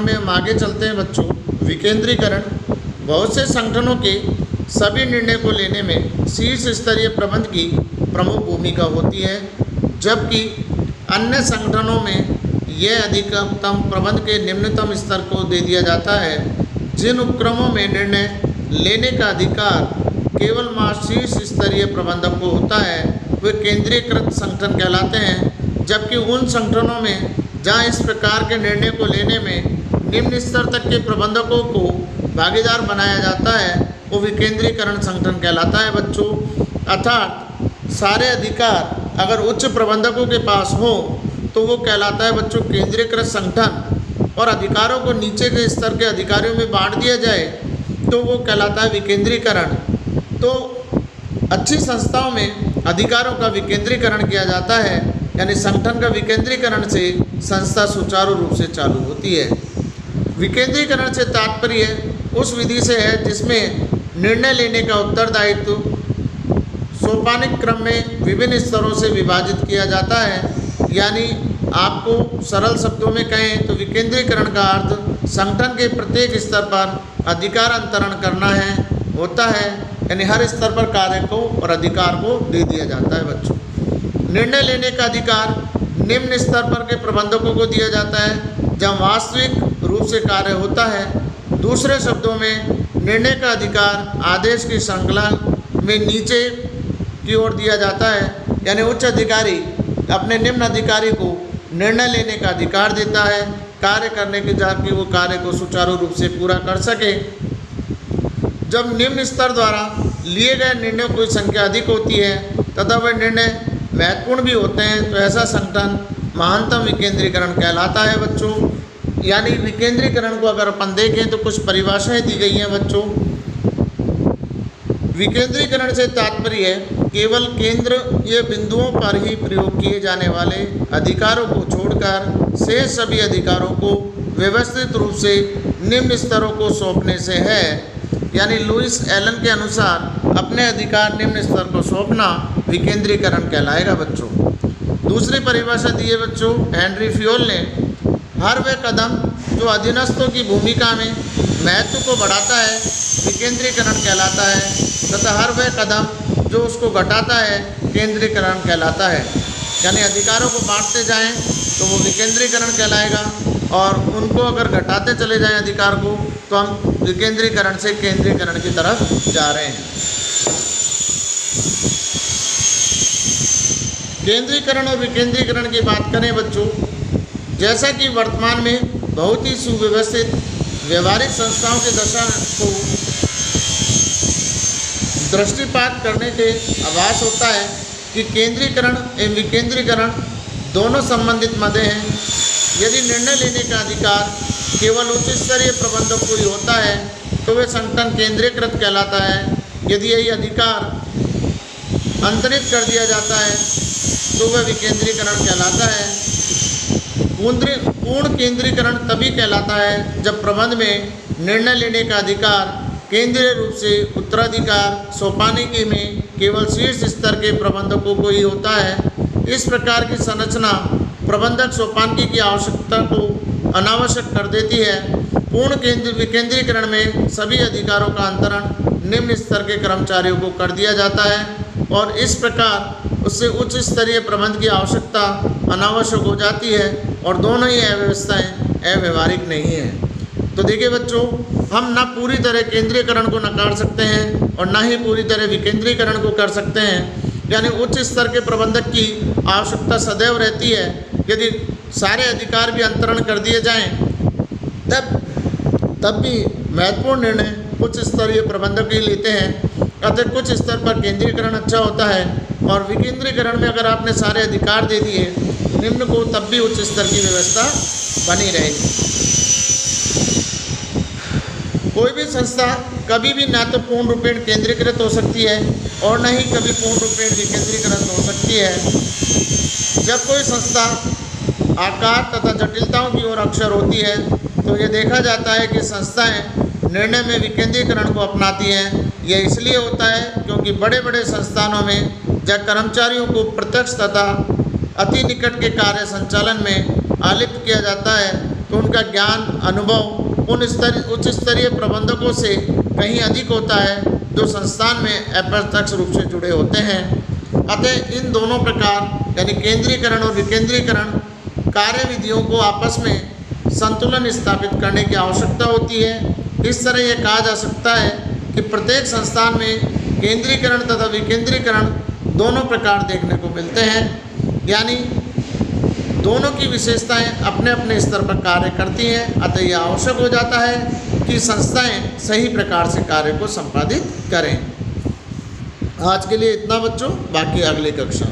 क्रम में हम आगे चलते हैं बच्चों। विकेंद्रीकरण बहुत से संगठनों के सभी निर्णय को लेने में शीर्ष स्तरीय प्रबंध की प्रमुख भूमिका होती है, जबकि अन्य संगठनों में यह अधिकतम प्रबंध के निम्नतम स्तर को दे दिया जाता है। जिन उपक्रमों में निर्णय लेने का अधिकार केवल शीर्ष स्तरीय प्रबंधक को होता है वे केंद्रीकृत संगठन कहलाते हैं, जबकि उन संगठनों में जहां इस प्रकार के निर्णय को लेने में निम्न स्तर तक के प्रबंधकों को भागीदार बनाया जाता है वो विकेंद्रीकरण संगठन कहलाता है बच्चों। अर्थात सारे अधिकार अगर उच्च प्रबंधकों के पास हो तो वो कहलाता है बच्चों केंद्रीकृत संगठन, और अधिकारों को नीचे के स्तर के अधिकारियों में बांट दिया जाए तो वो कहलाता है विकेंद्रीकरण। तो अच्छी संस्थाओं में अधिकारों का विकेंद्रीकरण किया जाता है, यानी संगठन का विकेंद्रीकरण से संस्था सुचारू रूप से चालू होती है। विकेंद्रीकरण से तात्पर्य उस विधि से है जिसमें निर्णय लेने का उत्तरदायित्व सोपानिक क्रम में विभिन्न स्तरों से विभाजित किया जाता है। यानी आपको सरल शब्दों में कहें तो विकेंद्रीकरण का अर्थ संगठन के प्रत्येक स्तर पर अधिकार अंतरण करना होता है, यानी हर स्तर पर कार्य को और अधिकार को दे दिया जाता है बच्चों। निर्णय लेने का अधिकार निम्न स्तर पर के प्रबंधकों को दिया जाता है जब वास्तविक रूप से कार्य होता है। दूसरे शब्दों में निर्णय का अधिकार आदेश की श्रृंखला में नीचे की ओर दिया जाता है, यानी उच्च अधिकारी अपने निम्न अधिकारी को निर्णय लेने का अधिकार देता है कार्य करने के जबकि वो कार्य को सुचारू रूप से पूरा कर सके। जब निम्न स्तर द्वारा लिए गए निर्णयों की संख्या अधिक होती है तथा वह निर्णय महत्वपूर्ण भी होते हैं तो ऐसा संगठन महानतम विकेंद्रीकरण कहलाता है बच्चों। यानी विकेंद्रीकरण को अगर अपन देखें तो कुछ परिभाषाएं दी गई हैं बच्चों। विकेंद्रीकरण से तात्पर्य केवल केंद्र ये बिंदुओं पर ही प्रयोग किए जाने वाले अधिकारों को छोड़कर शेष सभी अधिकारों को व्यवस्थित रूप से निम्न स्तरों को सौंपने से है। यानी लुईस एलन के अनुसार अपने अधिकार निम्न स्तर को सौंपना विकेंद्रीकरण कहलाएगा बच्चों। दूसरी परिभाषा दी है बच्चों हेनरी फ्योल ने, हर वह कदम जो अधीनस्थों की भूमिका में महत्व को बढ़ाता है विकेंद्रीकरण कहलाता है, तथा हर वह कदम जो उसको घटाता है केंद्रीकरण कहलाता है। यानी अधिकारों को बांटते जाएं तो वो विकेंद्रीकरण कहलाएगा, और उनको अगर घटाते चले जाएं अधिकार को तो हम विकेंद्रीकरण से केंद्रीकरण की तरफ जा रहे हैं। केंद्रीकरण और विकेंद्रीकरण की बात करें बच्चों, जैसा कि वर्तमान में बहुत ही सुव्यवस्थित व्यवहारिक संस्थाओं की दशा को दृष्टिपात करने के आभास होता है कि केंद्रीकरण एवं विकेंद्रीकरण दोनों संबंधित मदे हैं। यदि निर्णय लेने का अधिकार केवल उच्च स्तरीय प्रबंधक को ही होता है तो वह संगठन केंद्रीकृत कहलाता है। यदि यही अधिकार अंतरित कर दिया जाता है तो वह विकेंद्रीकरण कहलाता है। पूर्ण केंद्रीकरण तभी कहलाता है जब प्रबंध में निर्णय लेने का अधिकार केंद्रीय रूप से उत्तराधिकार सोपानिकी में केवल शीर्ष स्तर के प्रबंधकों को ही होता है। इस प्रकार की संरचना प्रबंधक सोपानिकी की आवश्यकता को अनावश्यक कर देती है। पूर्ण विकेंद्रीकरण में सभी अधिकारों का अंतरण निम्न स्तर के कर्मचारियों को कर दिया जाता है और इस प्रकार उससे उच्च स्तरीय प्रबंध की आवश्यकता अनावश्यक हो जाती है और दोनों ही अव्यवस्थाएं अव्यवहारिक नहीं है। तो देखिए बच्चों, हम ना पूरी तरह केंद्रीकरण को नकार सकते हैं और ना ही पूरी तरह विकेंद्रीकरण को कर सकते हैं। यानी उच्च स्तर के प्रबंधक की आवश्यकता सदैव रहती है। यदि सारे अधिकार भी अंतरण कर दिए जाएं तब भी महत्वपूर्ण निर्णय उच्च स्तरीय प्रबंधक ही लेते हैं। अतः कुछ स्तर पर केंद्रीकरण अच्छा होता है और विकेंद्रीकरण में अगर आपने सारे अधिकार दे दिए निम्न को तब भी उच्च स्तर की व्यवस्था बनी रहेगी। कोई भी संस्था कभी भी ना तो पूर्ण रूपेण केंद्रीकृत हो सकती है और न ही कभी पूर्ण रूपेण विकेंद्रीकृत हो सकती है। जब कोई संस्था आकार तथा जटिलताओं की ओर अग्रसर होती है तो ये देखा जाता है कि संस्थाएं निर्णय में विकेंद्रीकरण को अपनाती हैं। यह इसलिए होता है क्योंकि बड़े बड़े संस्थानों में जब कर्मचारियों को प्रत्यक्ष तथा अति निकट के कार्य संचालन में आलिप्त किया जाता है तो उनका ज्ञान अनुभव उच्च स्तरीय प्रबंधकों से कहीं अधिक होता है जो संस्थान में अप्रत्यक्ष रूप से जुड़े होते हैं। अतः इन दोनों प्रकार यानी केंद्रीकरण और विकेंद्रीकरण कार्य विधियों को आपस में संतुलन स्थापित करने की आवश्यकता होती है। इस तरह यह कहा जा सकता है कि प्रत्येक संस्थान में केंद्रीकरण तथा विकेंद्रीकरण दोनों प्रकार देखने को मिलते हैं, यानी दोनों की विशेषताएं अपने अपने स्तर पर कार्य करती हैं। अतः यह आवश्यक हो जाता है कि संस्थाएं सही प्रकार से कार्य को संपादित करें। आज के लिए इतना बच्चों, बाकी अगली कक्षा।